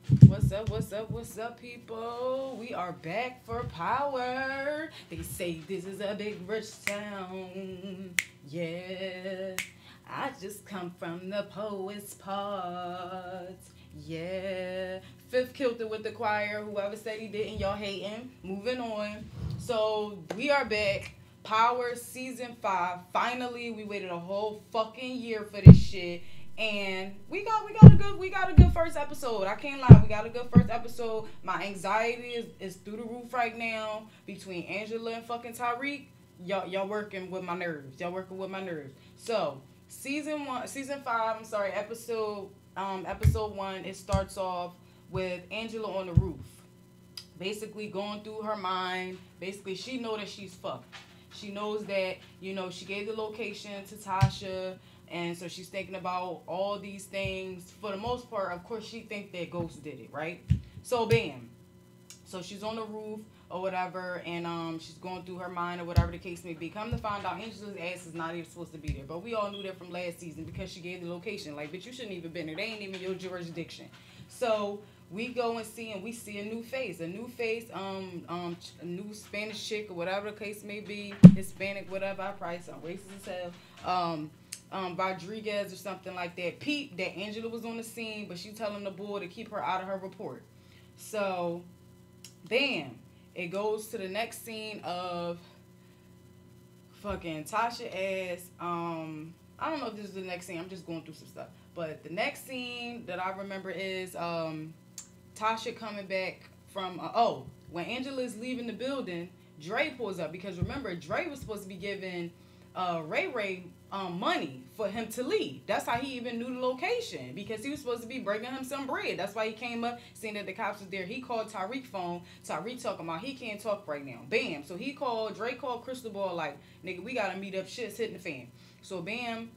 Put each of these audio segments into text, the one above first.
What's up, people? We are back for power. They say this is a big rich town. Yeah, I just come from the poet's part. Yeah, fifth killed it with the choir. Whoever said he didn't, y'all hating. Moving on. So we are back. Power season 5. Finally, we waited a whole fucking year for this shit. And we got a good first episode. I can't lie, we got a good first episode. My anxiety is through the roof right now between Angela and fucking Tyreek. Y'all working with my nerves. Y'all working with my nerves. So season 5. I'm sorry, episode 1. It starts off with Angela on the roof, basically going through her mind. Basically, she know that she's fucked. She knows that, she gave the location to Tasha, and so she's thinking about all these things. For the most part, of course, she think that Ghost did it, right? So, bam. So she's on the roof or whatever, and she's going through her mind or whatever the case may be. Come to find out, Angela's ass is not even supposed to be there. But we all knew that from last season because she gave the location. Like, bitch, you shouldn't even been there. They ain't even your jurisdiction. So we go and we see a new face, a new Spanish chick or whatever the case may be, Hispanic, whatever. I probably sound racist as hell. Rodriguez or something like that. Pete, that Angela was on the scene, but she telling the boy to keep her out of her report. So, bam, it goes to the next scene of fucking Tasha ass. I don't know if this is the next scene. I'm just going through some stuff. But the next scene that I remember is Tasha coming back from when Angela is leaving the building. Dre pulls up because remember Dre was supposed to be giving Ray money for him to leave. That's how he even knew the location, because he was supposed to be breaking him some bread. That's why he came up, seeing that the cops was there. He called Tyreek phone. Tyreek talking about he can't talk right now. Bam. So Dre called Crystal Ball like, nigga, we gotta meet up. Shit's hitting the fan. So bam,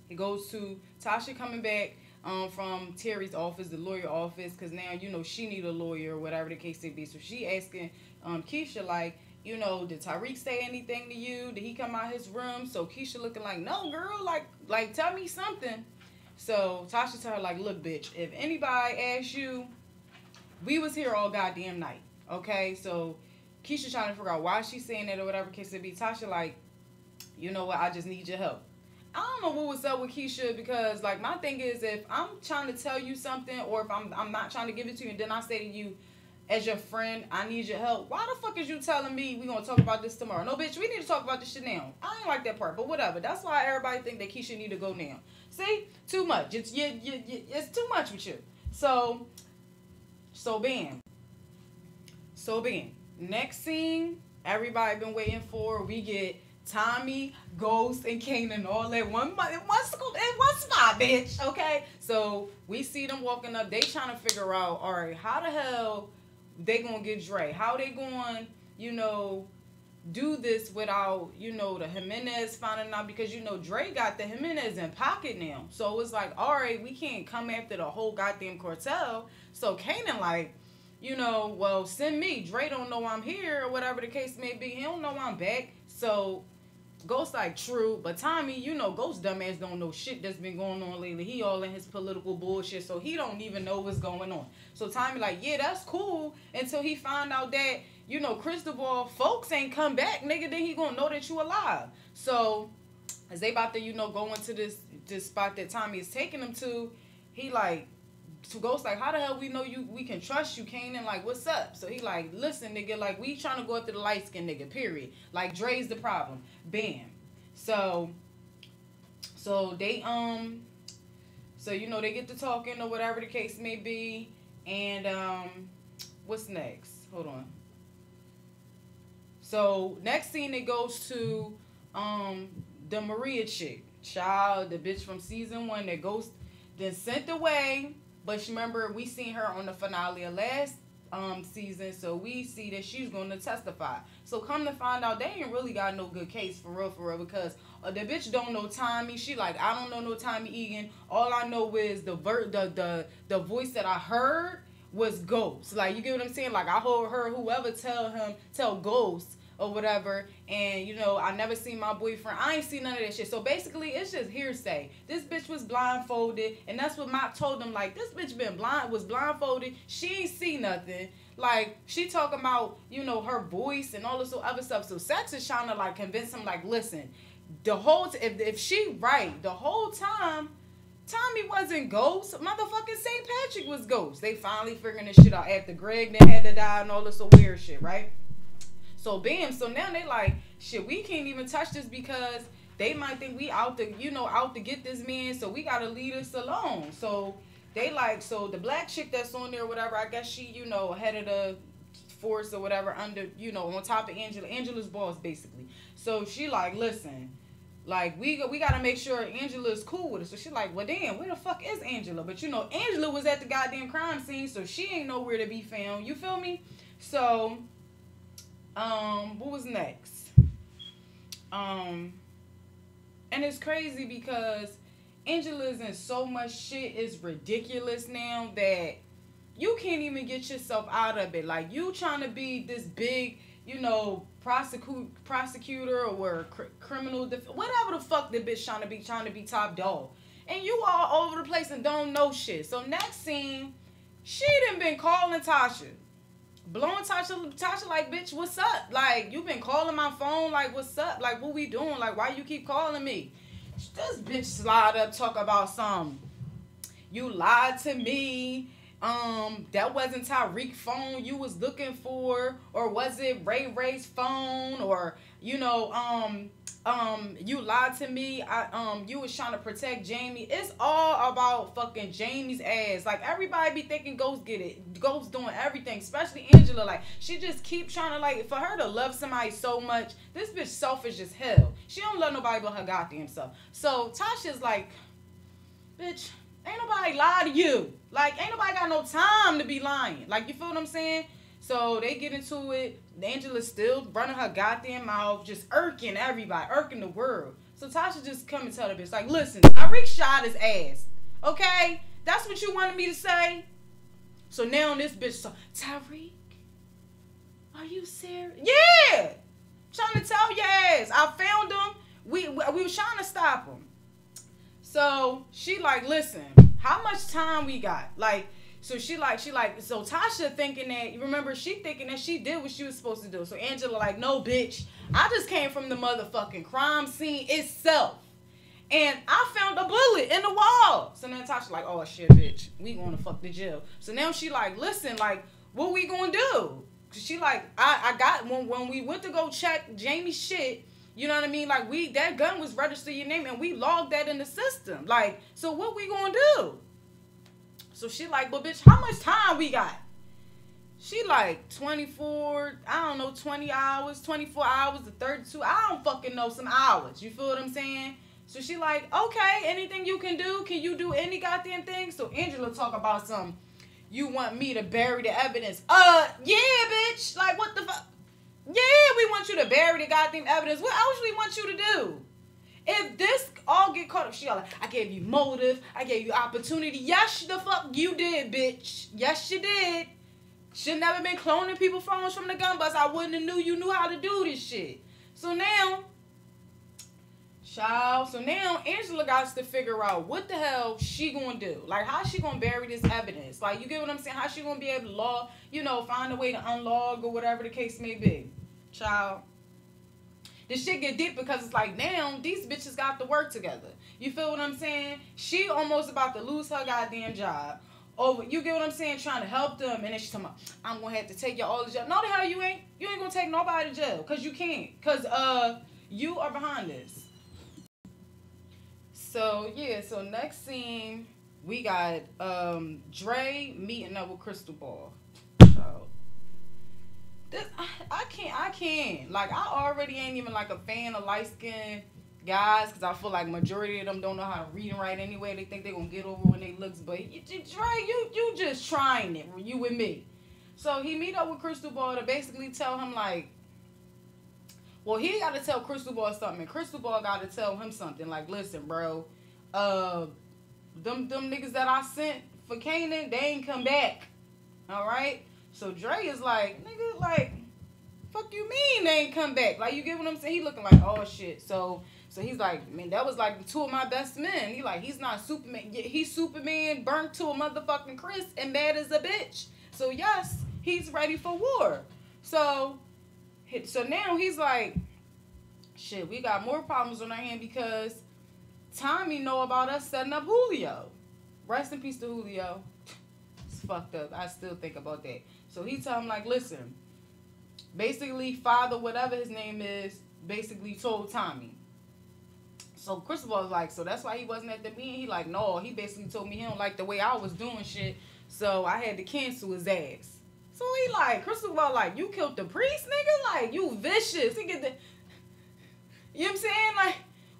it goes to Tasha coming back from Terry's office, the lawyer office, because now, she need a lawyer or whatever the case may be. So she asking Keisha like, did Tyreek say anything to you? Did he come out his room? So Keisha looking like, no, girl, like tell me something. So Tasha tell her like, look, bitch, if anybody asks you, we was here all goddamn night, okay? So Keisha trying to figure out why she's saying that or whatever case it be. Tasha like, you know what? I just need your help. I don't know what was up with Keisha, because like my thing is, if I'm trying to tell you something, or if I'm not trying to give it to you, and then I say to you, as your friend, I need your help, why the fuck is you telling me we gonna talk about this tomorrow? No, bitch, we need to talk about this shit now. I ain't like that part, but whatever. That's why everybody think that Keisha need to go now. See, too much. It's too much with you. So bam. So bam. Next scene, everybody been waiting for. We get Tommy, Ghost, and Kanan all at one spot, bitch. Okay, so we see them walking up. They trying to figure out, all right, how the hell they gonna get Dre? How they going, do this without, the Jimenez finding out? Because, Dre got the Jimenez in pocket now. So it's like, all right, we can't come after the whole goddamn cartel. So Kanan like, well, send me. Dre don't know I'm here or whatever the case may be. He don't know I'm back. So Ghost like, true, but Tommy, Ghost dumbass don't know shit that's been going on lately. He all in his political bullshit, so he don't even know what's going on. So Tommy like, yeah, that's cool, until he find out that, Cristobal folks ain't come back, nigga, then he gonna know that you alive. So as they about to, go into this spot that Tommy is taking them to, he like, so Ghost like, how the hell we know you? We can trust you, Kanan. Like, what's up? So he like, listen, nigga, like, we trying to go after the light skinned nigga, period. Like, Dre's the problem. Bam. So they they get to talking or whatever the case may be. And what's next? Hold on. So next scene, it goes to the Maria chick, child, the bitch from season 1 that Ghost then sent away. But remember, we seen her on the finale of last season, so we see that she's going to testify. So come to find out, they ain't really got no good case for real, because the bitch don't know Tommy. She like, I don't know no Tommy Egan. All I know is the voice that I heard was Ghost. Like, you get what I'm saying? Like, I heard whoever tell Ghost or whatever, and you know, I never seen my boyfriend. I ain't seen none of that shit. So basically, it's just hearsay. This bitch was blindfolded, and that's what Mop told them. Like, this bitch was blindfolded. She ain't see nothing. Like, she talking about, you know, her voice and all this other stuff. So Sex is trying to like convince him, like, listen, the whole if she right, the whole time Tommy wasn't Ghost. Motherfucking St. Patrick was Ghost. They finally figuring this shit out after Greg then had to die and all this weird shit, right? So bam, so now they like, shit, we can't even touch this because they might think we out to, you know, out to get this man, so we gotta leave this alone. So they like, so the black chick that's on there or whatever, I guess she, you know, head of the force or whatever, under, you know, on top of Angela's boss basically. So she like, listen, like, we gotta make sure Angela's cool with us. So she like, well, damn, where the fuck is Angela? But, you know, Angela was at the goddamn crime scene, so she ain't nowhere to be found. You feel me? So, what was next? And it's crazy because Angela's in so much shit, it's ridiculous now that you can't even get yourself out of it. Like, you trying to be this big, you know, prosecutor or criminal whatever the fuck the bitch trying to be top dog, and you all over the place and don't know shit. So next scene, she done been calling Tasha, blowing Tasha like, bitch, what's up? Like, you been calling my phone, like, what's up? Like, what we doing? Like, why you keep calling me? This bitch slide up, talk about some, you lied to me. That wasn't Tariq's phone you was looking for, or was it Ray's phone, or, you know, you lied to me. You was trying to protect Jamie. It's all about fucking Jamie's ass. Like, everybody be thinking Ghost get it. Ghost doing everything, especially Angela. Like, she just keep trying to, like, for her to love somebody so much, this bitch selfish as hell. She don't love nobody but her goddamn self. So Tasha's like, bitch, ain't nobody lie to you. Like, ain't nobody got no time to be lying. Like, you feel what I'm saying? So they get into it. Angela's still running her goddamn mouth, just irking everybody, irking the world. So Tasha just come and tell the bitch, like, listen, Tariq shot his ass. Okay? That's what you wanted me to say? So now this bitch, so, Tariq, are you serious? Yeah! Trying to tell your ass. I found him. We was trying to stop him. So she like, listen, how much time we got? Like, so so Tasha thinking that, you remember, she thinking that she did what she was supposed to do. So Angela like, no, bitch, I just came from the motherfucking crime scene itself, and I found a bullet in the wall. So now Tasha like, oh shit, bitch, we going to fuck the jail. So now she like, listen, like, what we gonna do? She like, I got, when we went to go check Jamie's shit, you know what I mean? Like, that gun was registered your name, and we logged that in the system. Like, so what we gonna do? So she like, well, bitch, how much time we got? She like, 24, I don't know, 20 hours, 24 hours to 32. I don't fucking know, some hours. You feel what I'm saying? So she like, okay, anything you can do? Can you do any goddamn thing? So Angela talk about some, you want me to bury the evidence? Yeah, bitch. Like, what the fuck? Yeah, we want you to bury the goddamn evidence. What else we want you to do? If this all get caught up, she all like, I gave you motive, I gave you opportunity. Yes, the fuck you did, bitch. Yes, you did. Should never been cloning people's phones from the gun bus. I wouldn't have knew you knew how to do this shit. So now, child, so now Angela got to figure out what the hell she gonna do. Like, how she gonna bury this evidence? Like, you get what I'm saying? How she gonna be able to log, you know, find a way to unlog or whatever the case may be. Child, this shit get deep because it's like, now these bitches got to work together. You feel what I'm saying? She almost about to lose her goddamn job over, you get what I'm saying, trying to help them, and then she's talking about, I'm gonna have to take you all to jail. No, the hell you ain't. You ain't gonna take nobody to jail, because you can't, because you are behind this. So yeah, so next scene we got Dre meeting up with Crystal Ball. So this, I can't. Like, I already ain't even like a fan of light-skinned guys, because I feel like majority of them don't know how to read and write anyway. They think they're going to get over when they looks. But, Dre, you just trying it. You with me. So, he meet up with Crystal Ball to basically tell him, like, well, he got to tell Crystal Ball something. And Crystal Ball got to tell him something. Like, listen, bro, them niggas that I sent for Kanan, they ain't come back. All right? So Dre is like, nigga, like, Fuck you mean they ain't come back? Like, you get what I'm saying? He looking like, oh shit. So he's like, man, that was like two of my best men. He like, he's not Superman. He's Superman burnt to a motherfucking crisp and mad as a bitch. So yes, he's ready for war. So now he's like, shit, we got more problems on our hand because Tommy know about us setting up Julio. Rest in peace to Julio. It's fucked up. I still think about that. So he tell him like, listen, basically father, whatever his name is, basically told Tommy. So Cristobal was like, so that's why he wasn't at the meeting? He like, no, he basically told me he don't like the way I was doing shit, so I had to cancel his ass. So he like, Cristobal like, you killed the priest, nigga? Like, you vicious. He get the, you know what I'm saying? Like,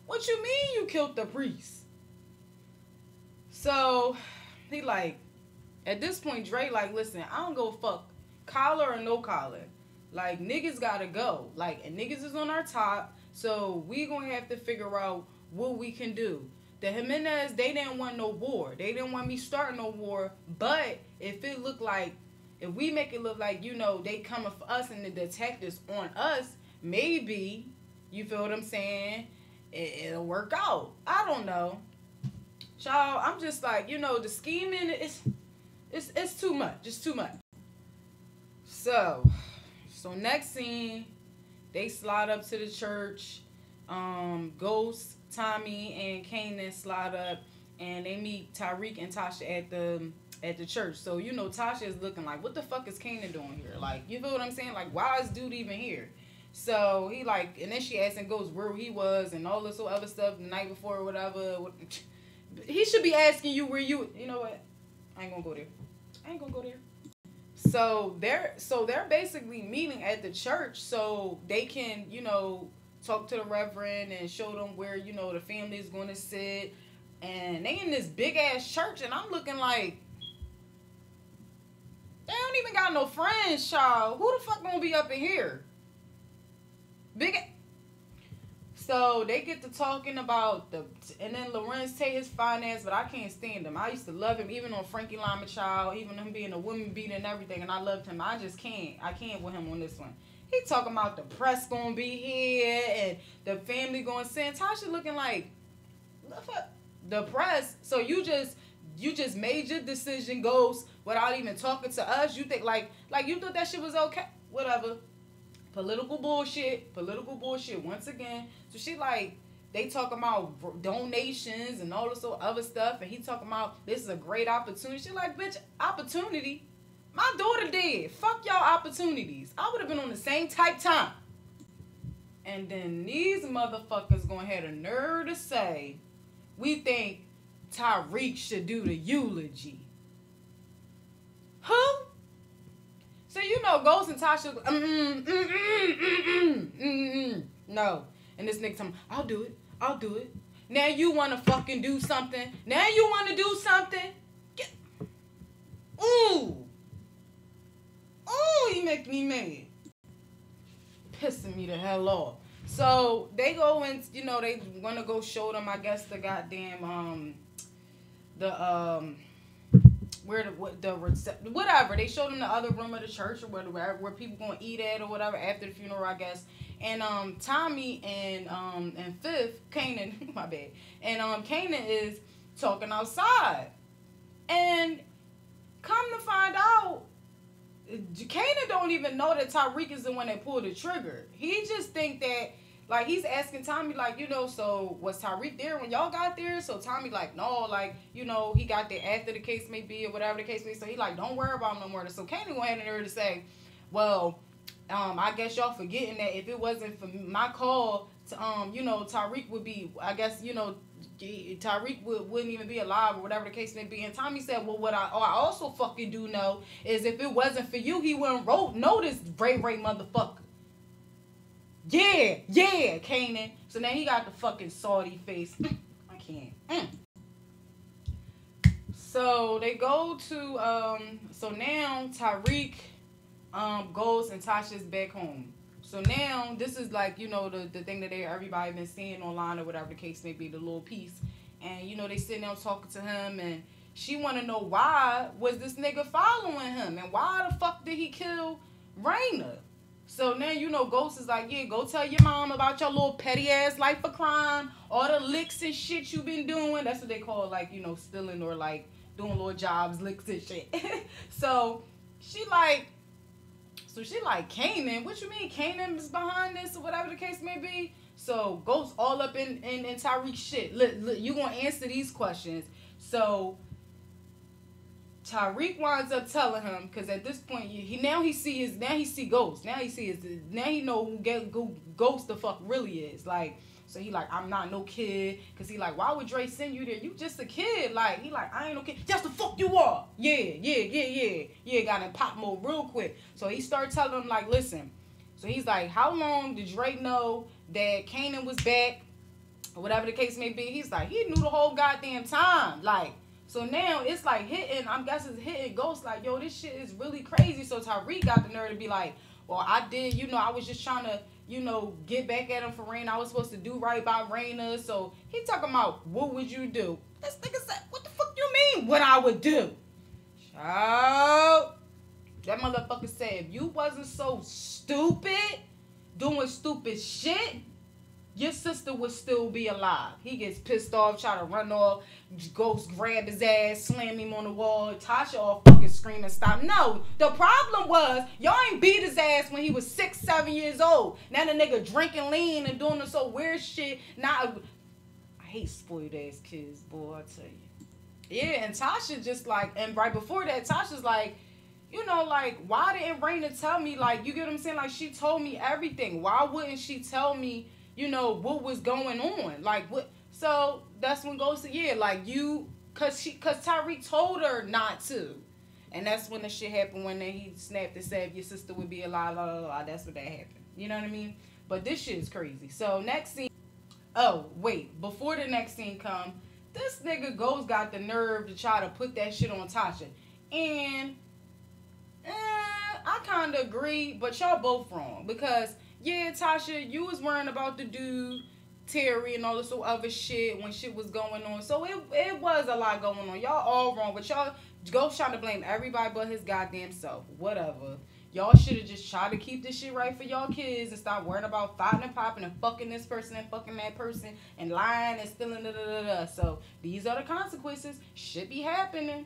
what you mean you killed the priest? So he like, at this point, Dre like, listen, I don't go fuck collar or no collar. Like, niggas gotta go. Like, and niggas is on our top. So we gonna have to figure out what we can do. The Jimenez, they didn't want no war. They didn't want me starting no war. But if it look like, if we make it look like, you know, they coming for us and the detectives on us, maybe, you feel what I'm saying, it'll work out. I don't know. Child, I'm just like, you know, the scheming, it's too much. It's too much. So next scene, they slide up to the church. Ghost, Tommy, and Kanan slide up, and they meet Tariq and Tasha at the church. So, you know, Tasha is looking like, what the fuck is Kanan doing here? Like, you feel what I'm saying? Like, why is dude even here? So he like, and then she asking Ghost where he was and all this other stuff the night before or whatever. He should be asking you where you know what? I ain't gonna go there. So they're basically meeting at the church so they can, you know, talk to the reverend and show them where, you know, the family is going to sit. And they in this big ass church, and I'm looking like, they don't even got no friends, child. Who the fuck gonna be up in here? So they get to talking about and then Lorenz take his finance, but I can't stand him. I used to love him, even on Frankie Lama Child, even him being a woman beater and everything, and I loved him. I just can't. I can't with him on this one. He talking about the press gonna be here and the family going to send. Tasha looking like, the press? So you just made your decision, Ghost, without even talking to us? You think like you thought that shit was okay? Whatever. Political bullshit once again. So she like, they talking about donations and all this other stuff, and he talking about this is a great opportunity. She like, bitch, opportunity? My daughter did. Fuck y'all opportunities. I would have been on the same type time. And then these motherfuckers gonna have the nerve to say, we think Tariq should do the eulogy. Who? So, you know, Ghost and Tasha, no. And this nigga tell me, I'll do it. Now you want to fucking do something? Get. Ooh, he make me mad. Pissing me the hell off. So, they go and, you know, they want to go show them, I guess, the goddamn, whatever. They showed them the other room of the church or whatever, where people gonna eat at or whatever after the funeral, I guess. And Tommy and Fifth, Kanan, my bad. And Kanan is talking outside. And come to find out, Kanan don't even know that Tariq is the one that pulled the trigger. He just think that, like, he's asking Tommy, like, you know, so was Tariq there when y'all got there? So Tommy like, no, like, you know, he got there after the case may be or whatever the case may be. So he like, don't worry about him no more. So Kanan go ahead and there to say, well, I guess y'all forgetting that if it wasn't for my call to, you know, Tariq would be, I guess, you know, Tariq wouldn't even be alive or whatever the case may be. And Tommy said, well, what I also fucking do know is if it wasn't for you, he wouldn't know this Ray motherfucker. Yeah, Kanan. So now he got the fucking salty face. I can't. So they go to, so now Tariq goes and Tasha's back home. So now this is like, you know, the thing that everybody been seeing online or whatever the case may be, the little piece. And, you know, they sitting there talking to him, and she want to know why was this nigga following him and why the fuck did he kill Raina? So now, you know, Ghost is like, yeah, go tell your mom about your little petty ass life of crime, all the licks and shit you been doing. That's what they call, like, you know, stealing or like doing little jobs, licks and shit. So she like, Kanan, what you mean Kanan is behind this or whatever the case may be? So Ghost all up in Tyreek's shit. Look, you gonna answer these questions. So Tyreek winds up telling him, because at this point he see Ghost. Now he know who Ghost the fuck really is. Like, so he like, I'm not no kid. Cause he like, why would Dre send you there? You just a kid. Like, he like, I ain't no kid. Just the fuck you are. Yeah. Got in pop mode real quick. So he started telling him like, listen. So he's like, how long did Dre know that Kanan was back? Or whatever the case may be. He's like, he knew the whole goddamn time. Like, so now it's like hitting, I'm guessing it's hitting Ghost like, yo, this shit is really crazy. So Tyreek got the nerve to be like, well, I did, you know, I was just trying to, you know, get back at him for Raina. I was supposed to do right by Raina. So he talking about, what would you do? This nigga said, what the fuck you mean what I would do? Child. That motherfucker said, if you wasn't so stupid, doing stupid shit, your sister would still be alive. He gets pissed off, try to run off. Ghost grab his ass, slam him on the wall. Tasha all fucking screaming, stop. No, the problem was, y'all ain't beat his ass when he was 6, 7 years old. Now the nigga drinking lean and doing this so weird shit. Now, I hate spoiled ass kids, boy, I tell you. Yeah, and Tasha just like, and right before that, Tasha's like, you know, like, why didn't Raina tell me? Like, you get what I'm saying? Like, she told me everything. Why wouldn't she tell me, you know, what was going on? Like, what? So that's when Ghost said, yeah, like, you, cause Tyreek told her not to. And that's when the shit happened, when he snapped and said, if your sister would be alive, blah, blah, blah. That's what that happened. You know what I mean? But this shit is crazy. So next scene, oh, wait, before the next scene come, this nigga Ghost got the nerve to try to put that shit on Tasha. And I kind of agree, but y'all both wrong. Because, yeah, Tasha, you was worrying about the dude, Terry, and all this other shit when shit was going on. So it was a lot going on. Y'all all wrong, but y'all Ghost trying to blame everybody but his goddamn self. Whatever. Y'all should have just tried to keep this shit right for y'all kids and stop worrying about fighting and popping and fucking this person and fucking that person and lying and stealing da-da-da-da. So these are the consequences. Should be happening.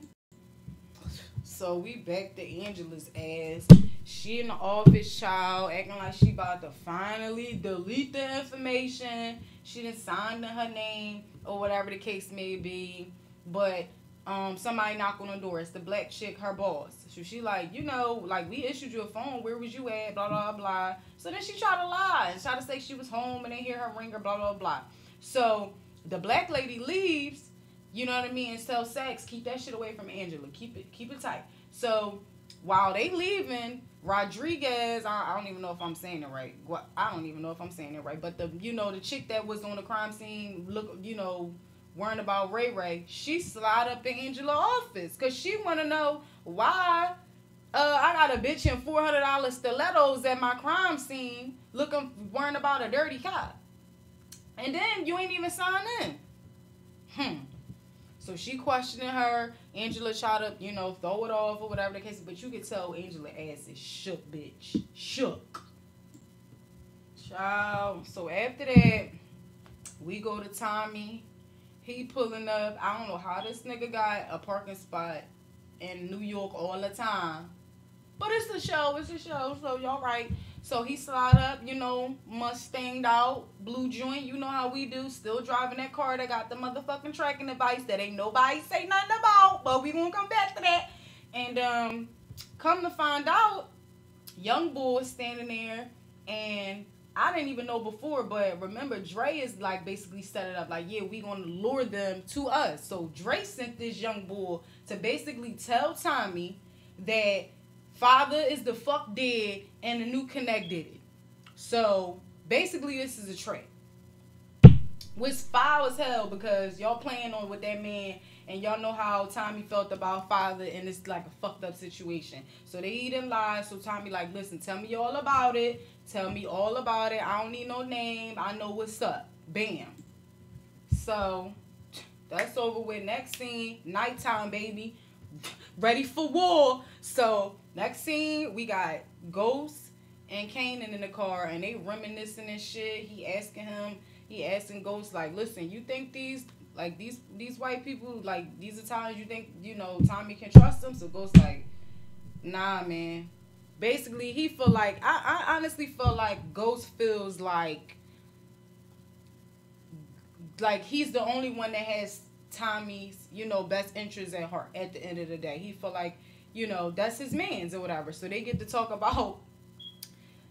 So we back to Angela's ass. She in the office, child, acting like she about to finally delete the information. She done signed in her name or whatever the case may be. But somebody knock on the door. It's the black chick, her boss. So she like, you know, like, we issued you a phone. Where was you at? Blah, blah, blah. So then she tried to lie and try to say she was home and they hear her ringer, blah, blah, blah. So the black lady leaves, you know what I mean, and tell Sax, keep that shit away from Angela. Keep it tight. So while they leaving, Rodriguez, I don't even know if I'm saying it right. I don't even know if I'm saying it right. But the chick that was on the crime scene, worrying about Ray, she slide up in Angela's office because she want to know why I got a bitch in $400 stilettos at my crime scene worrying about a dirty cop. And then you ain't even signed in. So she questioning her. Angela tried to, throw it off or whatever the case. But you can tell Angela ass is shook, bitch. Shook. Child. So after that, we go to Tommy. He pulling up. I don't know how this nigga got a parking spot in New York all the time. But it's a show. So y'all right. So he slide up, Mustanged out, blue joint. You know how we do. Still driving that car that got the motherfucking tracking device that ain't nobody say nothing about. But we gonna come back to that. And come to find out, young boy is standing there. And I didn't even know before, but remember, Dre is like basically set it up like, yeah, we gonna lure them to us. So Dre sent this young boy to basically tell Tommy that father is the fuck dead and the new connect did it. So basically this is a trick. Which foul as hell because y'all playing on with that man and y'all know how Tommy felt about father and it's like a fucked up situation. So they didn't lie. So Tommy like, listen, tell me all about it. Tell me all about it. I don't need no name. I know what's up. Bam. So that's over with. Next scene, nighttime, baby. Ready for war. So next scene, we got Ghost and Kanan in the car, and they reminiscing and shit. He asking Ghost like, listen, you think these white people, like these Italians, you think, you know, Tommy can trust them? So Ghost like, nah, man. Basically, he feel like, I honestly feel like Ghost feels like he's the only one that has Tommy's, you know, best interests at heart at the end of the day. He feel like, you know, that's his man's or whatever. So they get to talk about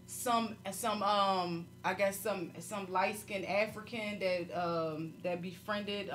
some I guess some light skinned African that befriended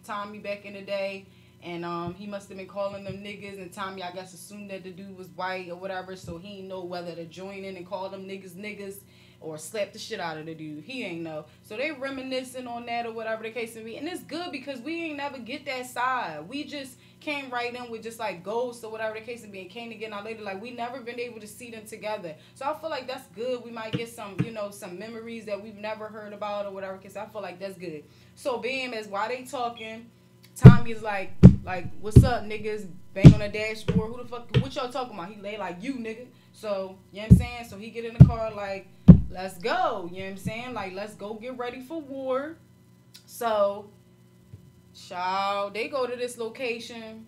Tommy back in the day, and he must have been calling them niggas, and Tommy, I guess, assumed that the dude was white or whatever, so he ain't know whether to join in and call them niggas or slap the shit out of the dude. He ain't know. So they reminiscing on that or whatever the case may be. And it's good because we ain't never get that side. We just came right in with just like Ghosts or whatever the case may be, and came again out later. Like, we never been able to see them together. So I feel like that's good. We might get some, you know, some memories that we've never heard about or whatever, because I feel like that's good. So bam, as while they talking, Tommy's like, what's up, niggas? Bang on the dashboard. Who the fuck, what y'all talking about? He lay like, you, nigga. So, you know what I'm saying? So he get in the car like, let's go. You know what I'm saying? Like, let's go get ready for war. So, child, they go to this location,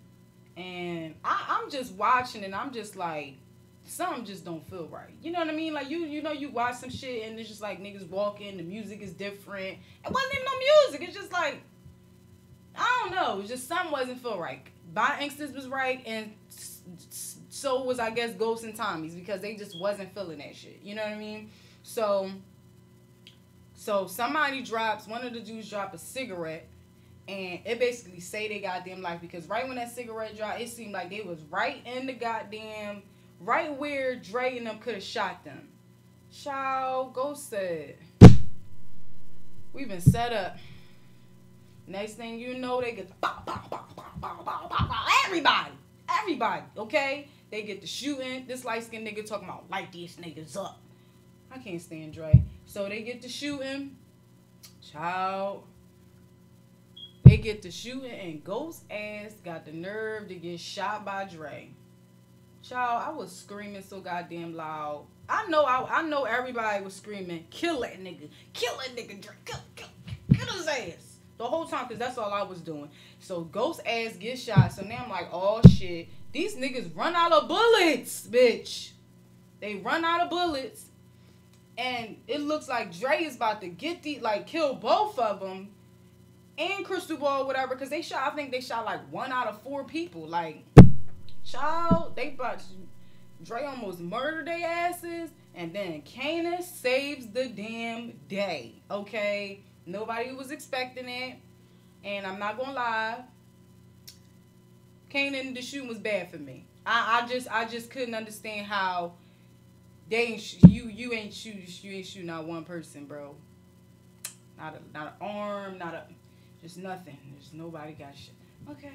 and I'm just watching, and I'm just like, something just don't feel right. You know what I mean? Like, you know, you watch some shit, and it's just like niggas walking, the music is different. It wasn't even no music. It's just like, I don't know. It's just something wasn't feel right. My instincts was right, and so was, I guess, Ghost and Tommy's, because they just wasn't feeling that shit. You know what I mean? So somebody drops, one of the dudes drop a cigarette, and it basically say they goddamn life, because right when that cigarette dropped, it seemed like they was right in the goddamn, right where Dre and them could have shot them. Child, Ghost said, we've been set up. Next thing you know, they get the bow, bow, bow, bow, bow, bow, bow, bow. Everybody, okay? They get the shooting. This light-skinned nigga talking about, light these niggas up. I can't stand Dre. So they get to shooting. Child. They get to shooting, and Ghost ass got the nerve to get shot by Dre. Child, I was screaming so goddamn loud. I know everybody was screaming, kill that nigga, Dre, kill his ass. The whole time, because that's all I was doing. So Ghost ass gets shot. So now I'm like, oh shit. These niggas run out of bullets, bitch. They run out of bullets. And it looks like Dre is about to get kill both of them. And Crystal Ball, whatever. Because I think they shot like 1 out of 4 people. Like, child, Dre almost murdered their asses. And then Kanan saves the damn day. Okay? Nobody was expecting it, and I'm not gonna lie. Kanan, the shooting was bad for me. I just couldn't understand how they ain't you ain't shoot not one person, bro. Not an arm, just nothing. There's nobody got shit. Okay,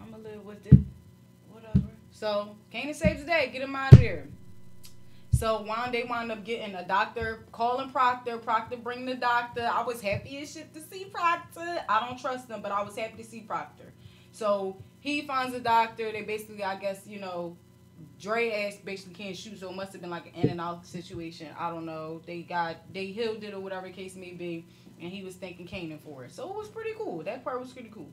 I'ma live with it. Whatever. So Kanan saves the day. Get him out of there. So they wound up getting a doctor, calling Proctor. Proctor bring the doctor. I was happy as shit to see Proctor. I don't trust him, but I was happy to see Proctor. So he finds a doctor. They basically, I guess, you know, Dre ass basically can't shoot, so it must have been like an in and out situation. I don't know. They healed it or whatever the case may be, and he was thanking Kanan for it. So it was pretty cool. That part was pretty cool.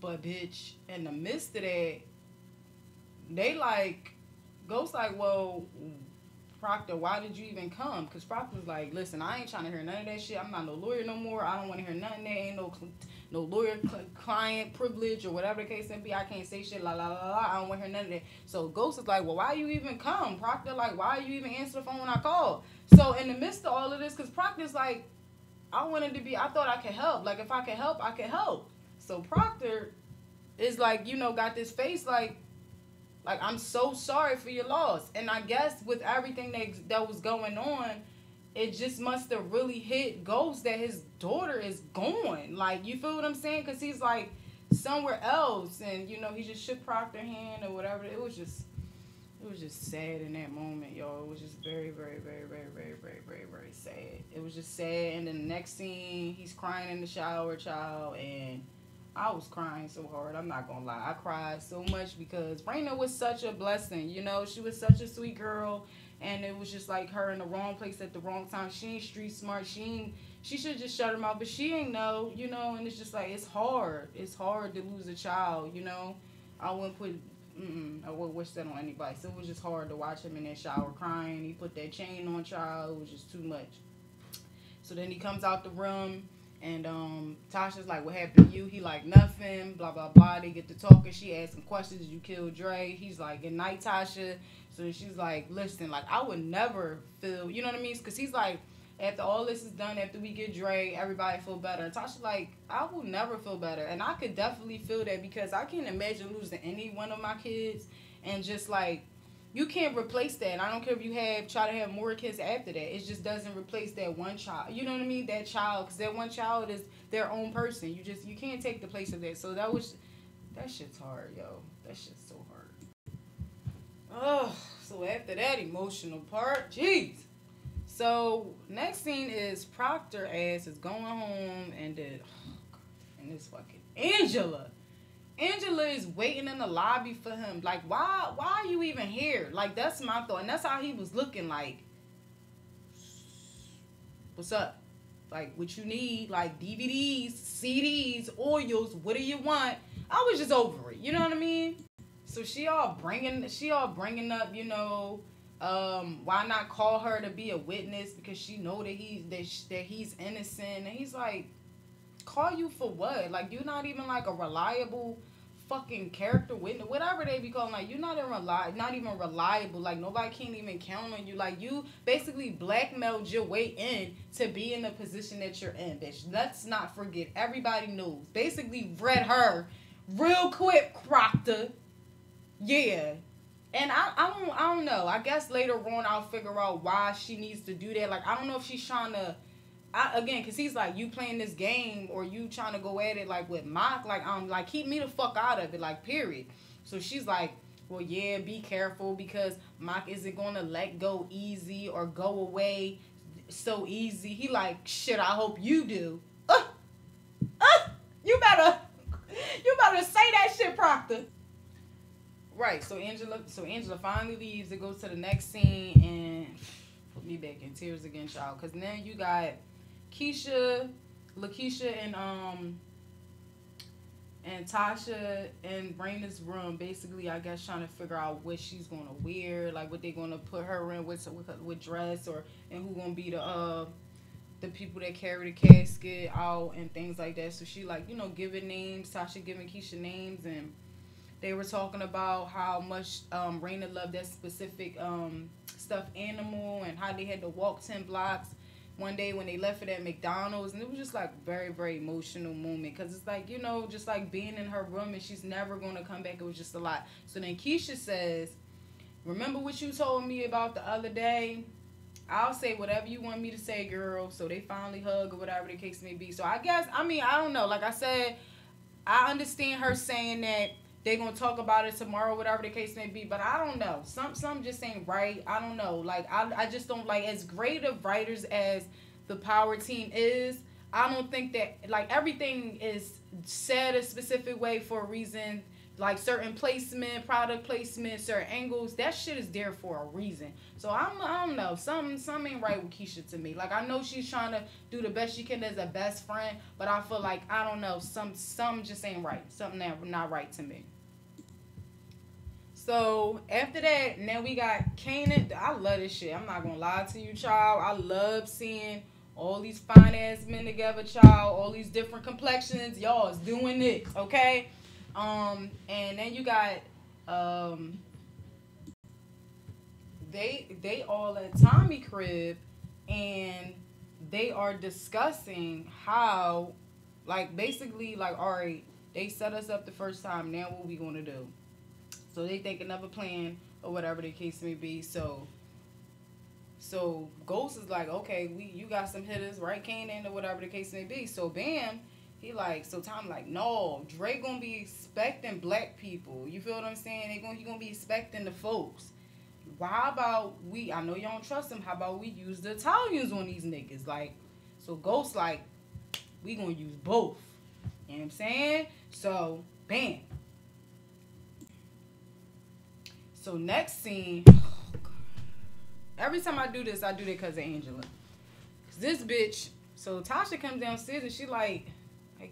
But bitch, in the midst of that, they Ghost well, Proctor, why did you even come? Because Proctor was like, listen, I ain't trying to hear none of that shit. I'm not no lawyer no more. I don't want to hear nothing. There ain't no lawyer client privilege or whatever the case may be. I can't say shit, la la la la. I don't want to hear none of that. So Ghost is like, well, why you even come? Proctor, why you even answer the phone when I call? So in the midst of all of this, because Proctor's like, I thought I could help. Like, if I could help, I could help. So Proctor is like, you know, got this face like, I'm so sorry for your loss. And I guess with everything that was going on, it just must have really hit Ghost that his daughter is gone. Like, you feel what I'm saying? Because he's like somewhere else. And, you know, he just shook Proctor's hand or whatever. It was just sad in that moment, y'all. It was just very, very, very, very, very, very, very, very sad. It was just sad. And then the next scene, he's crying in the shower, child. And I was crying so hard. I'm not gonna lie. I cried so much because Raina was such a blessing. You know, she was such a sweet girl, and it was just like her in the wrong place at the wrong time. She ain't street smart. She should just shut her mouth, but she ain't know. You know, and it's just like it's hard. It's hard to lose a child. You know, I wouldn't put. I wouldn't wish that on anybody. So it was just hard to watch him in that shower crying. He put that chain on child. It was just too much. So then he comes out the room. And Tasha's like, what happened to you? He like, nothing, blah, blah, blah. They get to talking. She asks him questions. Did you kill Dre? He's like, good night, Tasha. So she's like, listen, like, I would never feel, you know what I mean? Because he's like, after all this is done, after we get Dre, everybody feel better. And Tasha's like, I will never feel better. And I could definitely feel that because I can't imagine losing any one of my kids and just like, you can't replace that. And I don't care if you try to have more kids after that. It just doesn't replace that one child. You know what I mean? That child, because that one child is their own person. You can't take the place of that. So that shit's hard, yo. That shit's so hard. Oh, so after that emotional part, jeez. So next scene is Proctor ass is going home and this fucking Angela is waiting in the lobby for him. Like, why are you even here? Like, that's my thought. And that's how he was looking like, what's up? Like, what you need, like DVDs, CDs, oils, what do you want? I was just over it. You know what I mean? So she all bringing up, you know, why not call her to be a witness because she know that he's innocent. And he's like, call you for what? Like, you're not even like a reliable fucking character witness, whatever they be calling. Like, you're not even reliable. Like, nobody can even count on you. Like, you basically blackmailed your way in to be in the position that you're in, bitch. Let's not forget. Everybody knows. Basically read her real quick, Proctor. Yeah. And I don't know. I guess later on I'll figure out why she needs to do that. Like, I don't know if she's trying to again, because he's like, you playing this game or you trying to go at it like with Mock, like keep me the fuck out of it, like, period. So she's like, well, yeah, be careful because Mock isn't going to let go easy or go away so easy. He like, shit, I hope you do. You better say that shit, Proctor. Right, so Angela finally leaves. It goes to the next scene and put me back in tears again, child. Because now you got Lakeisha and Tasha in Raina's room, basically, I guess, trying to figure out what she's gonna wear, like what they're gonna put her in with dress, and who gonna be the people that carry the casket out and things like that. So she like, you know, giving names, Tasha giving Keisha names, and they were talking about how much Raina loved that specific stuffed animal and how they had to walk 10 blocks one day when they left it at McDonald's. And it was just like very, very emotional moment because it's like, you know, just like being in her room and she's never going to come back. It was just a lot. So then Keisha says, remember what you told me about the other day? I'll say whatever you want me to say, girl. So they finally hug or whatever the case may be. So I guess, I mean, I don't know. Like I said, I understand her saying that they're going to talk about it tomorrow, whatever the case may be. But I don't know. Some just ain't right. I don't know. Like, I just don't like, as great of writers as the Power team is, I don't think that, like, everything is said a specific way for a reason. Like, certain placement, product placement, certain angles, that shit is there for a reason. So, I don't know. Something ain't right with Keisha to me. Like, I know she's trying to do the best she can as a best friend, but I feel like, I don't know, some just ain't right. Something that not right to me. So, after that, now we got Kanan. I love this shit. I'm not going to lie to you, child. I love seeing all these fine-ass men together, child. All these different complexions. Y'all is doing this, okay? And then you got, they all at Tommy crib, and they are discussing how, like, basically, like, all right, they set us up the first time, now what we gonna do? So they think another plan or whatever the case may be. So Ghost is like, okay, you got some hitters, right, Kanan, or whatever the case may be. So Bam, he like, so Tom like, no, Dre gonna be expecting black people. You feel what I'm saying? He gonna be expecting the folks. Why about I know y'all don't trust him. How about we use the Italians on these niggas? Like, so Ghost like, we gonna use both. You know what I'm saying? So, bam. So, next scene. Every time I do this, I do it because of Angela. Cause this bitch. So, Tasha comes downstairs and she like,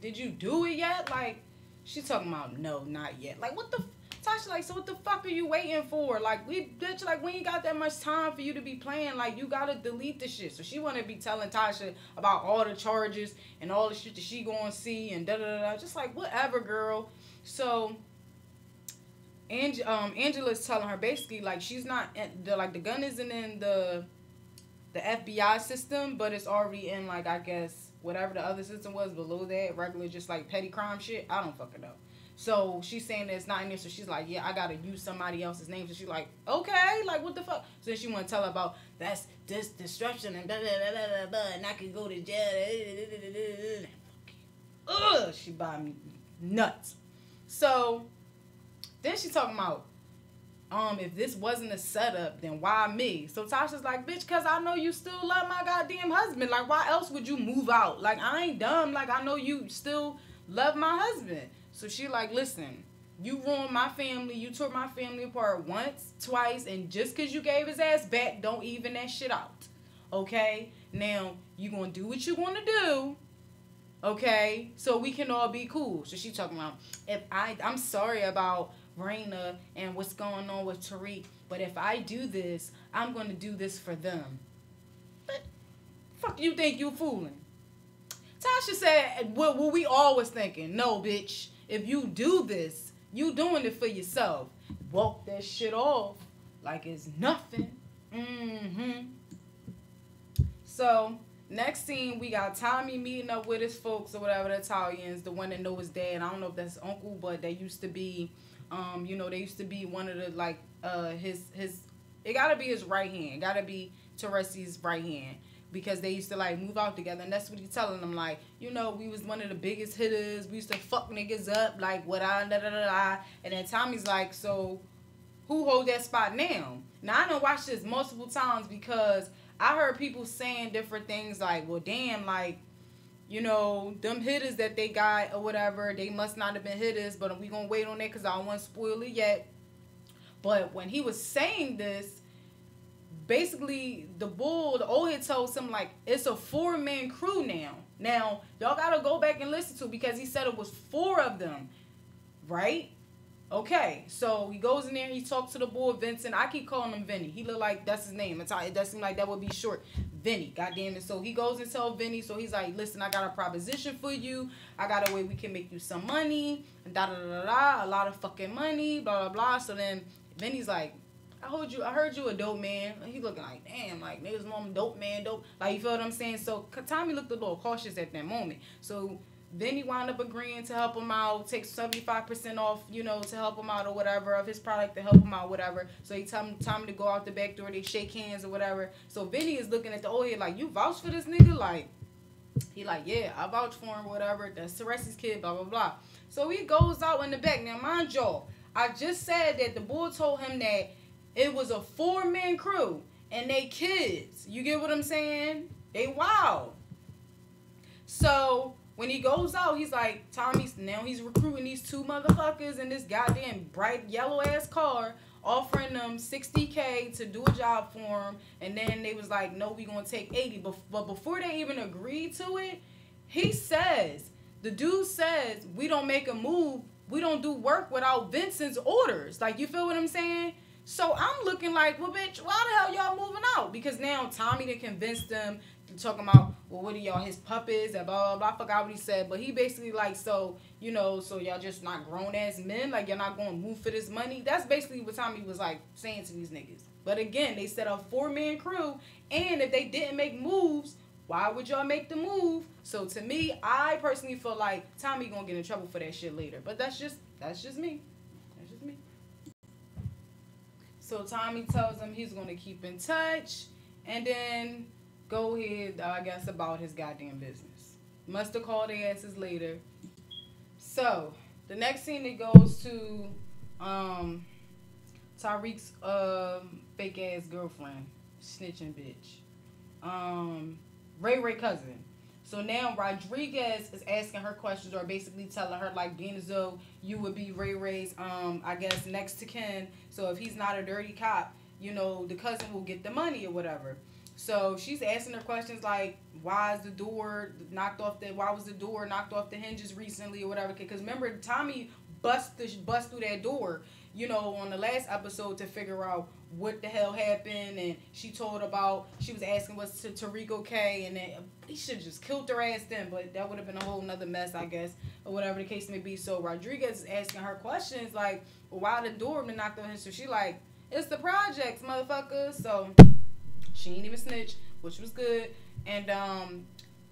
did you do it yet? Like, she talking about, no, not yet. Like, what the... Tasha like, so what the fuck are you waiting for? Like, bitch, like, we ain't got that much time for you to be playing. Like, you gotta delete the shit. So she wanna be telling Tasha about all the charges and all the shit that she gonna see and da-da-da-da. Just like, whatever, girl. So, Angela's telling her basically, like, she's not... the gun isn't in the FBI system, but it's already in, like, I guess, whatever the other system was below that. Regular, just, like, petty crime shit. I don't fucking know. So she's saying that it's not in there. So she's like, yeah, I gotta use somebody else's name. So she's like, okay, like what the fuck? So then she want to tell her about that's this destruction and blah blah blah blah blah, and I could go to jail. Ugh, she bought me nuts. So then she's talking about, if this wasn't a setup, then why me? So Tasha's like, bitch, cause I know you still love my goddamn husband. Like, why else would you move out? Like, I ain't dumb. Like, I know you still love my husband. So she like, listen, you ruined my family. You tore my family apart once, twice, and just because you gave his ass back, don't even that shit out. Okay? Now, you going to do what you want to do. Okay? So we can all be cool. So she talking about, I'm sorry about Raina and what's going on with Tariq, but if I do this, I'm going to do this for them. But fuck you think you fooling? Tasha said what we all was thinking. No, bitch. If you do this, you doing it for yourself. Walk that shit off like it's nothing. So, next scene, we got Tommy meeting up with his folks or whatever, the Italians, the one that know his dad. I don't know if that's his uncle, but they used to be, they used to be one of the, like, his, it gotta be his right hand. It gotta be Teresi's right hand. Because they used to, like, move out together. And that's what he's telling them. Like, we was one of the biggest hitters. We used to fuck niggas up. Like, da-da-da-da. And then Tommy's like, so, who hold that spot now? Now, I done watched this multiple times because I heard people saying different things. Like, well, damn, like, them hitters that they got or whatever, they must not have been hitters. But we gonna wait on that because I don't want to spoil it yet. But when he was saying this, basically, the old head told him, like, it's a 4-man crew now. Now, y'all gotta go back and listen to it because he said it was 4 of them. Right? Okay. So, he goes in there, he talks to the boy, Vincent. I keep calling him Vinny. He look like that's his name. It does seem like that would be short. Vinny. Goddamn it. So, he goes and tells Vinny. So, he's like, listen, I got a proposition for you. I got a way we can make you some money. Da-da-da-da-da. A lot of fucking money. Blah, blah, blah. So, then Vinny's like, I heard you a dope man. He looking like, damn, like, niggas know I'm dope man, dope. Like, you feel what I'm saying? So, Tommy looked a little cautious at that moment. So, then he wound up agreeing to help him out, take 75% off, to help him out or whatever, of his product to help him out, whatever. So, he tell Tommy to go out the back door, they shake hands or whatever. So, Vinny is looking at the old head like, you vouch for this nigga? Like, he like, yeah, I vouch for him, whatever. That's Teresi's kid, blah, blah, blah. So, he goes out in the back. Now, mind y'all, I just said that the boy told him that it was a 4-man crew and they kids. You get what I'm saying? They wild. So when he goes out, he's like, he's recruiting these 2 motherfuckers in this goddamn bright yellow ass car, offering them $60K to do a job for him. And then they was like, no, we gonna take 80. But before they even agreed to it, the dude says, we don't make a move. We don't do work without Vincent's orders. Like, you feel what I'm saying? So I'm looking like, well, bitch, why the hell y'all moving out? Because now Tommy done convinced them, talking about, well, what are y'all, his puppets, and blah, blah, blah. I forgot what he said. But he basically like, so y'all just not grown-ass men? Like, you're not going to move for this money? That's basically what Tommy was, like, saying to these niggas. But again, they set up 4-man crew. And if they didn't make moves, why would y'all make the move? So to me, I personally feel like Tommy going to get in trouble for that shit later. But that's just me. That's just me. So Tommy tells him he's going to keep in touch and then go ahead, I guess, about his goddamn business. Must have called their asses later. So, the next scene, it goes to Tariq's fake-ass girlfriend, snitching bitch. Ray cousin. So now Rodriguez is asking her questions, or basically telling her, like, being as though you would be Ray Ray's, I guess, next to kin. So if he's not a dirty cop, you know, the cousin will get the money or whatever. So she's asking her questions like, why was the door knocked off the hinges recently or whatever? Because remember, Tommy bust through that door, you know, on the last episode to figure out what the hell happened. And she was asking, was Tariq okay? And then he should have just killed her ass then, but that would have been a whole nother mess, I guess, or whatever the case may be. So Rodriguez is asking her questions like, well, why the door been knocked on hinges? So she like, it's the projects, motherfucker. So she ain't even snitch, which was good. And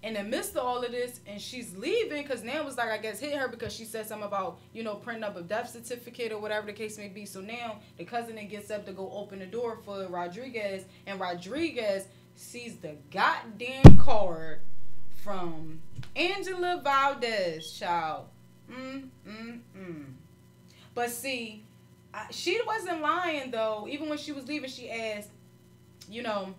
in the midst of all of this, and she's leaving, because now was like, I guess, hit her because she said something about, you know, printing up a death certificate or whatever the case may be. So now the cousin then gets up to go open the door for Rodriguez, and Rodriguez sees the goddamn card from Angela Valdez, child. But see, she wasn't lying though. Even when she was leaving, she asked, you know,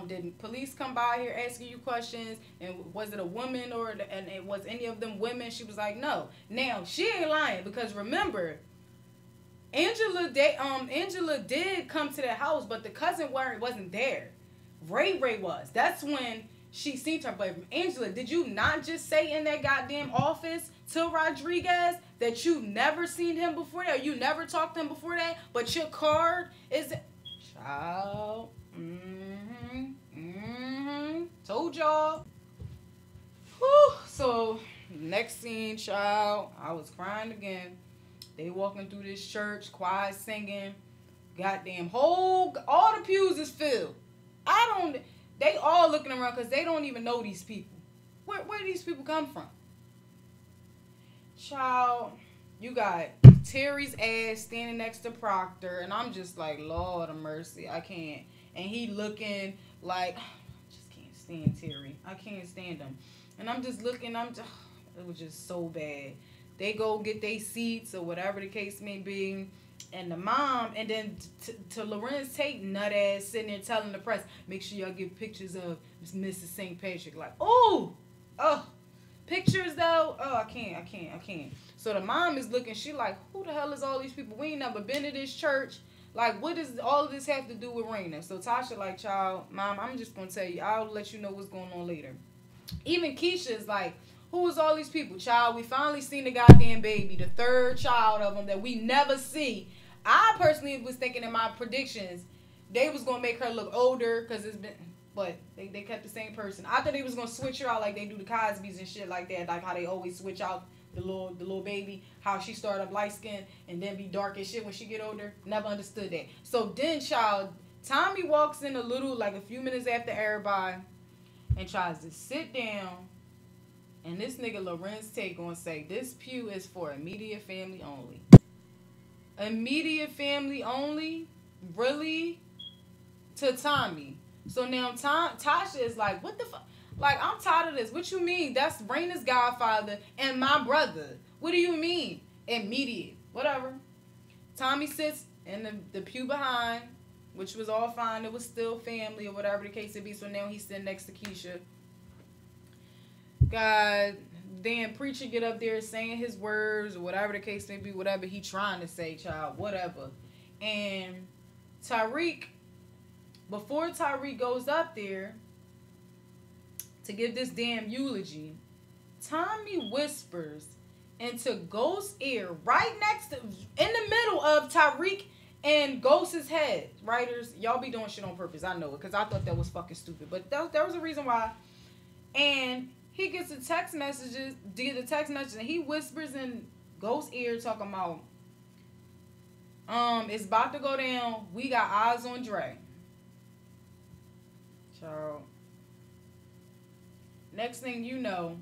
did police come by here asking you questions? And was it a woman and it was any of them women? She was like, no. Now, she ain't lying, because remember, Angela did come to the house, but the cousin wasn't there. Ray Ray was. That's when she seen her. But Angela, did you not just say in that goddamn office to Rodriguez that you never seen him before that? Or you never talked to him before that? But your card is... Child... Told y'all. Whew. So next scene, child, I was crying again. They walking through this church, choir singing. Goddamn all the pews is filled. They all looking around because they don't even know these people. Where do these people come from? Child, you got Terry's ass standing next to Proctor, and I'm just like, Lord of mercy, I can't. And he looking like, I just can't stand Terry. I can't stand him. And I'm just looking, it was just so bad. They go get their seats or whatever the case may be. And the mom, and then to Lorenz Tate, nut ass, sitting there telling the press, make sure y'all get pictures of Mrs. St. Patrick. Like, pictures though? Oh, I can't. So the mom is looking, she like, who the hell is all these people? We ain't never been to this church. Like, what does all of this have to do with Raina? So Tasha like, child, mom, I'm just going to tell you. I'll let you know what's going on later. Even Keisha's like, who is all these people? Child, we finally seen the goddamn baby, the third child of them that we never see. I personally was thinking in my predictions, they was going to make her look older because it's been, but they kept the same person. I thought they was going to switch her out like they do the Cosbys and shit like that, like how they always switch out the little baby, how she started up light skin and then be dark as shit when she get older. Never understood that. So then, child, Tommy walks in a few minutes after everybody and tries to sit down, and this nigga Lorenz Tate gonna say, this pew is for immediate family only. Immediate family only? Really? To Tommy. So now Tasha is like, what the fuck? Like, I'm tired of this. What you mean? That's Raina's godfather and my brother. What do you mean? Immediate. Whatever. Tommy sits in the pew behind, which was all fine. It was still family or whatever the case may be. So now he's sitting next to Keisha. God, then preacher get up there saying his words or whatever the case may be. Whatever he trying to say, child. Whatever. And Tariq, before Tariq goes up there to give this damn eulogy, Tommy whispers into Ghost's ear right next to, in the middle of Tariq and Ghost's head. Writers, y'all be doing shit on purpose. I know it, because I thought that was fucking stupid. But there was a reason why. And he gets a text message, and he whispers in Ghost's ear talking about, it's about to go down. We got eyes on Dre. So next thing you know,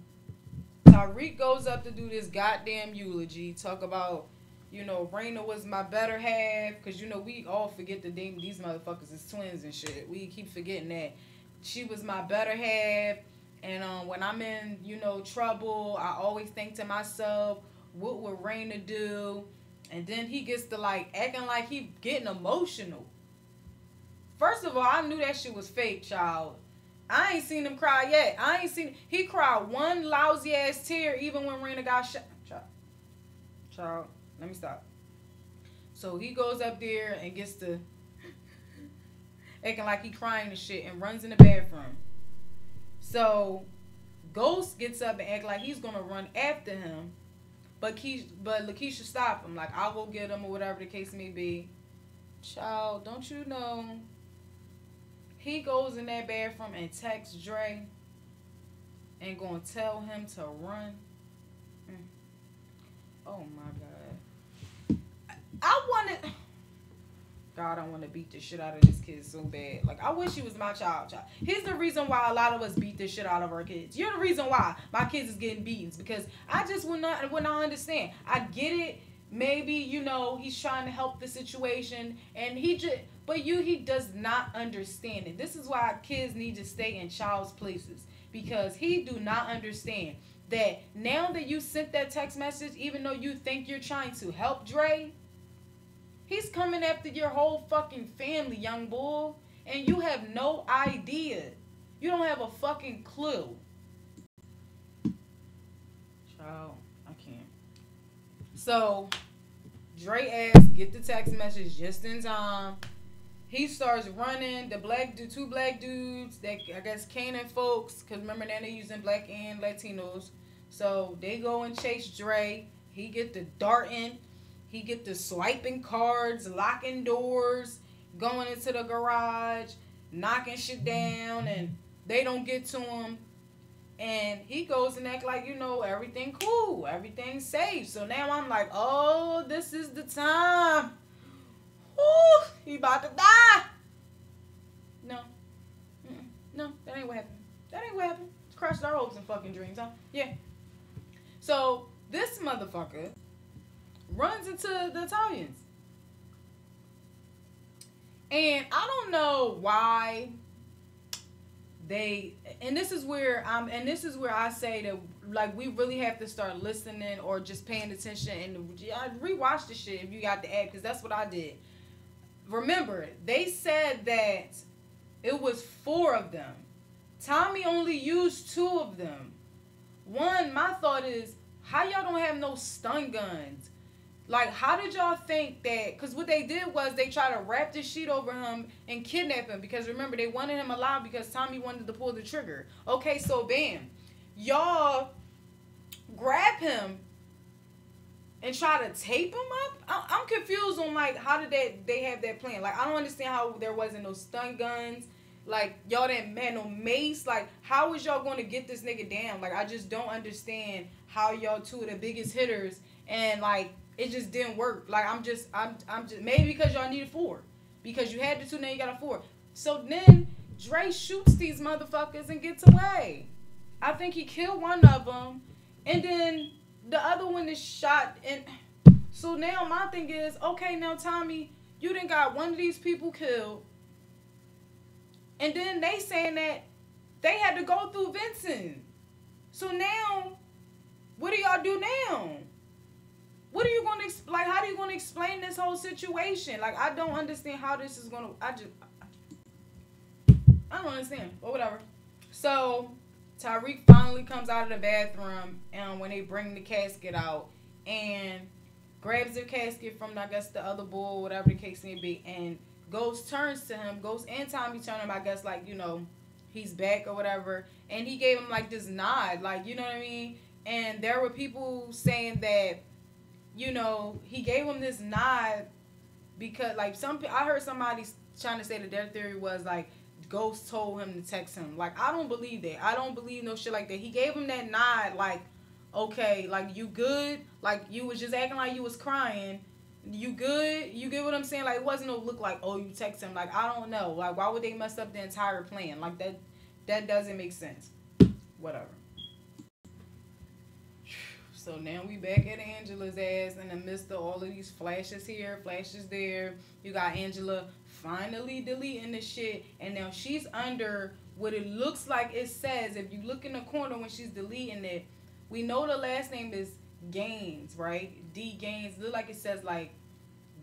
Tariq goes up to do this goddamn eulogy. Talk about, Raina was my better half. Because, we all forget these motherfuckers is twins and shit. We keep forgetting that. She was my better half. And when I'm in, trouble, I always think to myself, what would Raina do? And then he gets to, acting like he getting emotional. First of all, I knew that shit was fake, child. I ain't seen him cry yet. He cried one lousy ass tear even when Rena got shot. Child, let me stop. So he goes up there and gets to acting like he crying and shit and runs in the bathroom. So Ghost gets up and act like he's gonna run after him, but Lakeisha stop him, like, I'll go get him or whatever the case may be. Child, don't you know? He goes in that bathroom and texts Dre and gonna tell him to run. Oh my God. God, I want to beat the shit out of this kid so bad. Like, I wish he was my child. Here's the reason why a lot of us beat the shit out of our kids. You're the reason why my kids is getting beatings, because I just would not understand. I get it. Maybe, you know, he's trying to help the situation, and he does not understand it. This is why kids need to stay in child's places, because he do not understand that now that you sent that text message, even though you think you're trying to help Dre, he's coming after your whole fucking family, young boy, and you have no idea. You don't have a fucking clue. Child, I can't. So, Dre asks, get the text message just in time. He starts running. Two black dudes, that I guess Canaan folks, because remember now they're using black and Latinos. So they go and chase Dre. He get the darting. He get the swiping cards, locking doors, going into the garage, knocking shit down, and they don't get to him. And he goes and act like, you know, everything cool, everything's safe. So now I'm like, oh, this is the time. Woo, he about to die. No. No, that ain't what happened. That ain't what happened. Crushed our hopes and fucking dreams, huh? Yeah. So this motherfucker runs into the Italians. And I don't know why this is where I say that, like, we really have to start listening or just paying attention and rewatch the shit if you got the app, because that's what I did. Remember, they said that it was 4 of them. Tommy only used 2 of them. One, my thought is, how y'all don't have no stun guns? Like, how did y'all think that? Because what they did was they tried to wrap this sheet over him and kidnap him. Because remember, they wanted him alive because Tommy wanted to pull the trigger. Okay, so bam. Y'all grab him and try to tape him up? I'm confused on, like, how did they have that plan? Like, I don't understand how there wasn't no stun guns. Like, y'all didn't have no mace. Like, how is y'all going to get this nigga down? Like, I just don't understand how y'all 2 of the biggest hitters, and, like, it just didn't work. Like, I'm just maybe because y'all needed 4. Because you had the 2, now you got a 4. So then Dre shoots these motherfuckers and gets away. I think he killed one of them, and then the other one is shot. And so now my thing is, okay, now Tommy, you done got one of these people killed, and then they saying that they had to go through Vincent. So now, what do y'all do now? What are you going to, like, how are you going to explain this whole situation? Like, I don't understand how this is going to, I don't understand, but whatever. So, Tariq finally comes out of the bathroom, and when they bring the casket out, and grabs the casket from, I guess, the other bull, whatever the case may be, and Ghost turns to him. Ghost and Tommy turn him, I guess, like, you know, he's back or whatever, and he gave him, like, this nod, like, you know what I mean? And there were people saying that, you know, he gave him this nod because, like, I heard somebody trying to say that their theory was, like, Ghost told him to text him. Like, I don't believe that. I don't believe no shit like that. He gave him that nod, like, okay, like, you good? Like, you was just acting like you was crying. You good? You get what I'm saying? Like, it wasn't no look like, oh, you text him. Like, I don't know. Like, why would they mess up the entire plan? Like, that doesn't make sense. Whatever. So now we back at Angela's ass in the midst of all of these flashes here, flashes there. You got Angela finally deleting the shit, and now she's under what it looks like it says. If you look in the corner when she's deleting it, we know the last name is Gaines, right? D Gaines. Look like it says like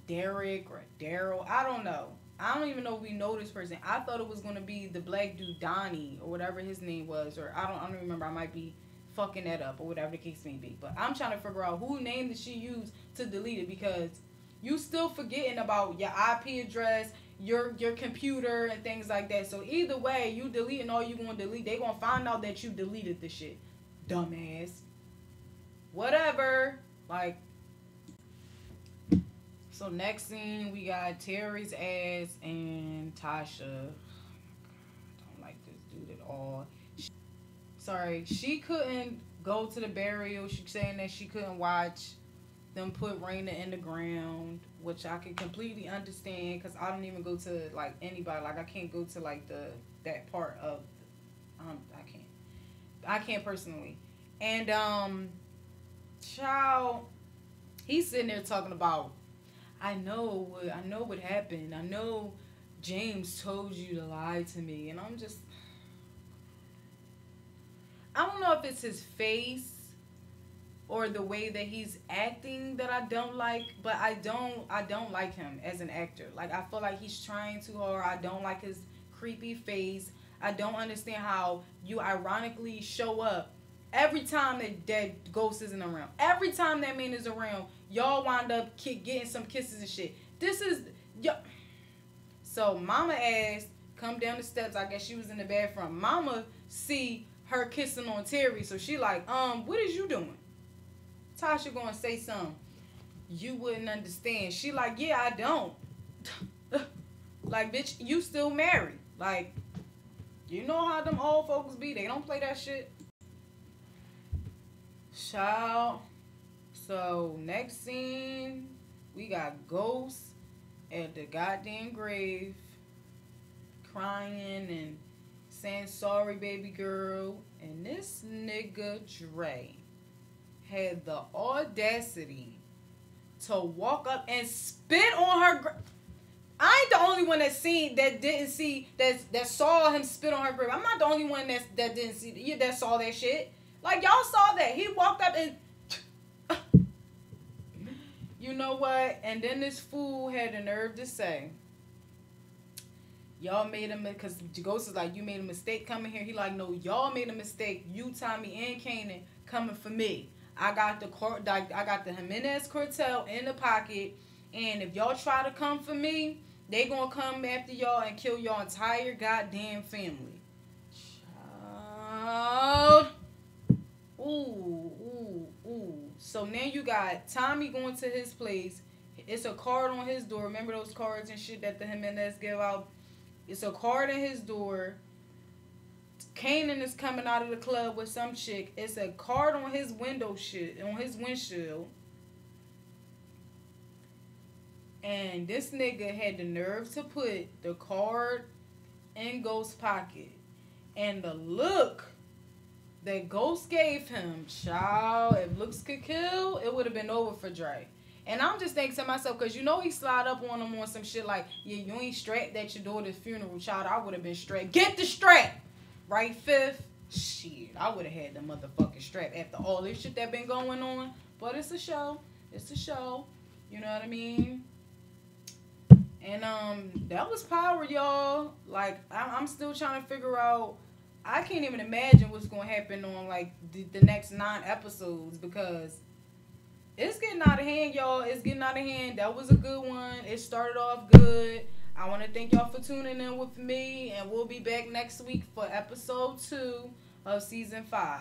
Derek or Daryl. I don't know. I don't even know if we know this person. I thought it was gonna be the black dude Donnie or whatever his name was, or I don't remember. I might be fucking that up or whatever the case may be. But I'm trying to figure out who name did she use to delete it, because you still forgetting about your IP address, your computer and things like that. So either way, you deleting all you gonna delete, they gonna find out that you deleted the shit. Dumbass. Whatever. Like, so next scene, we got Terry's ass and Tasha. I don't like this dude at all. She couldn't go to the burial. She's saying that she couldn't watch them put Raina in the ground, which I can completely understand, because I don't even go to, like, anybody. Like, I can't go to, like, that part of, I can't personally. And, child, he's sitting there talking about, I know what happened. I know James told you to lie to me. And I'm just, I don't know if it's his face or the way that he's acting that I don't like, but I don't like him as an actor. Like, I feel like he's trying too hard. I don't like his creepy face. I don't understand how you ironically show up every time that Ghost isn't around. Every time that man is around, y'all wind up getting some kisses and shit. This is, so Mama ass come down the steps. I guess she was in the bathroom. Mama see her kissing on Terry, so she like, what is you doing? Tasha gonna say something you wouldn't understand. She like, yeah, I don't. Like, bitch, you still married. Like, you know how them old folks be. They don't play that shit. Child. So, next scene, we got Ghost at the goddamn grave, crying and saying sorry, baby girl. And this nigga Dre had the audacity to walk up and spit on her. I ain't the only one that saw him spit on her grave. I'm not the only one that didn't see that saw that shit. Like, y'all saw that. He walked up and you know what? And then this fool had the nerve to say, y'all made him, because Ghost is like, you made a mistake coming here. He like, no, y'all made a mistake. You, Tommy, and Kanan coming for me. I got the Jimenez cartel in the pocket, and if y'all try to come for me, they gonna come after y'all and kill your entire goddamn family. Child. Ooh. So now you got Tommy going to his place. It's a card on his door. Remember those cards and shit that the Jimenez give out? It's a card in his door. Kanan is coming out of the club with some chick. It's a card on his windshield. And this nigga had the nerve to put the card in Ghost's pocket. And the look that Ghost gave him, child, if looks could kill, it would have been over for Dre. And I'm just thinking to myself, because you know he slide up on him on some shit like, yeah, you ain't strapped at your daughter's funeral, child. I would have been strapped. Get the strap! Right, Fifth? Shit, I would have had the motherfucking strap after all this shit that been going on. But it's a show. It's a show. You know what I mean? And that was Power, y'all. Like, I'm still trying to figure out. I can't even imagine what's going to happen on, like, the next 9 episodes, because it's getting out of hand, y'all. It's getting out of hand. That was a good one. It started off good. I want to thank y'all for tuning in with me, and we'll be back next week for episode 2 of season 5.